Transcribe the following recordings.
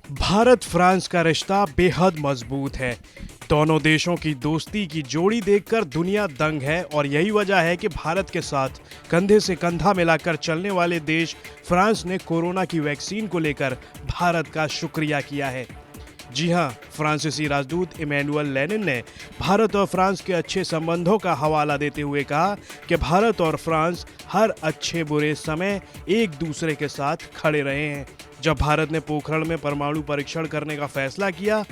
Bharat France का रिश्ता बेहद मजबूत है। दोनों देशों की दोस्ती की जोड़ी देखकर दुनिया दंग है और यही वजह है कि भारत के साथ कंधे से कंधा मिलाकर चलने वाले देश फ्रांस ने कोरोना की वैक्सीन को लेकर भारत का शुक्रिया किया है। जी हां, फ्रांसीसी राजदूत इमैनुअल लेनिन ने भारत और फ्रांस के अच्छे संबंधों का हवाला देते हुए कहा कि भारत और फ्रांस हर अच्छे बुरे समय एक दूसरे के साथ खड़े रहे हैं। जब भारत ने पोखरण में परमाणु परीक्षण करने का फैसला किया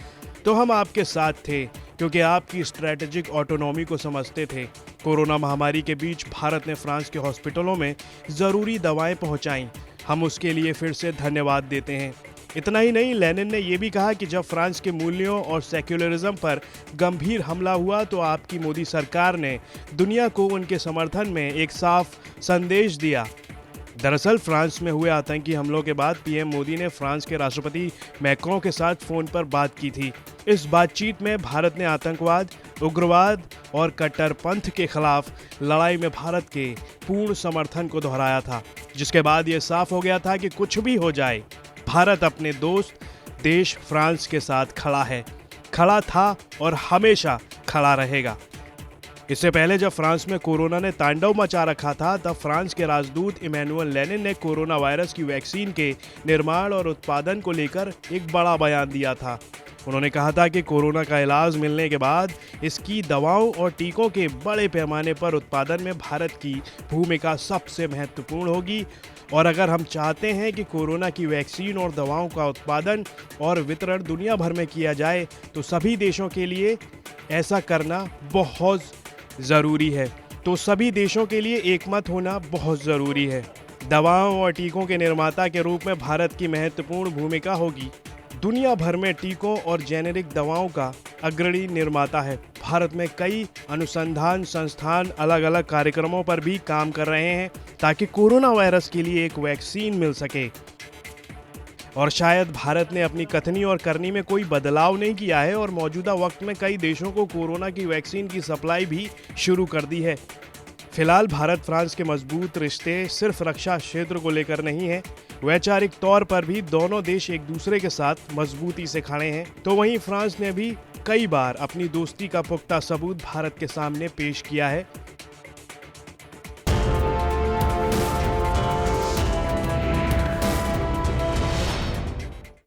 तो हम आपके साथ थे, क्योंकि आपकी स्ट्रैटेजिक ऑटोनॉमी को समझते थे। कोरोना महामारी के बीच भारत ने फ्रांस के हॉस्पिटलों में ज़रूरी दवाएं पहुंचाईं। हम उसके लिए फिर से धन्यवाद देते हैं। इतना ही नहीं, लेनिन ने यह भी कहा कि जब फ्रांस के मूल्यों और सेक्युलरिज्म पर गंभीर हमला हुआ तो आपकी मोदी सरकार ने दुनिया को उनके समर्थन में एक साफ संदेश दिया। दरअसल फ्रांस में हुए आतंकी हमलों के बाद पीएम मोदी ने फ्रांस के राष्ट्रपति मैक्रों के साथ फोन पर बात की थी। इस बातचीत में भारत ने आतंकवाद, उग्रवाद और कट्टरपंथ के खिलाफ लड़ाई में भारत के पूर्ण समर्थन को दोहराया था, जिसके बाद ये साफ हो गया था कि कुछ भी हो जाए, भारत अपने दोस्त देश फ्रांस के साथ खड़ा था और हमेशा खड़ा रहेगा। इससे पहले जब फ्रांस में कोरोना ने तांडव मचा रखा था, तब फ्रांस के राजदूत इमैनुअल लेनिन ने कोरोना वायरस की वैक्सीन के निर्माण और उत्पादन को लेकर एक बड़ा बयान दिया था। उन्होंने कहा था कि कोरोना का इलाज मिलने के बाद इसकी दवाओं और टीकों के बड़े पैमाने पर उत्पादन में भारत की भूमिका सबसे महत्वपूर्ण होगी, और अगर हम चाहते हैं कि कोरोना की वैक्सीन और दवाओं का उत्पादन और वितरण दुनिया भर में किया जाए तो सभी देशों के लिए ऐसा करना बहुत ज़रूरी है। तो सभी देशों के लिए एकमत होना बहुत ज़रूरी है। दवाओं और टीकों के निर्माता के रूप में भारत की महत्वपूर्ण भूमिका होगी। दुनिया भर में टीकों और जेनेरिक दवाओं का अग्रणी निर्माता है। भारत में कई अनुसंधान संस्थान अलग अलग कार्यक्रमों पर भी काम कर रहे हैं ताकि कोरोना वायरस के लिए एक वैक्सीन मिल सके। और शायद भारत ने अपनी कथनी और करनी में कोई बदलाव नहीं किया है और मौजूदा वक्त में कई देशों को कोरोना की वैक्सीन की सप्लाई भी शुरू कर दी है। फिलहाल भारत फ्रांस के मजबूत रिश्ते सिर्फ रक्षा क्षेत्र को लेकर नहीं है, वैचारिक तौर पर भी दोनों देश एक दूसरे के साथ मजबूती से खड़े हैं। तो वहीं फ्रांस ने भी कई बार अपनी दोस्ती का पुख्ता सबूत भारत के सामने पेश किया है।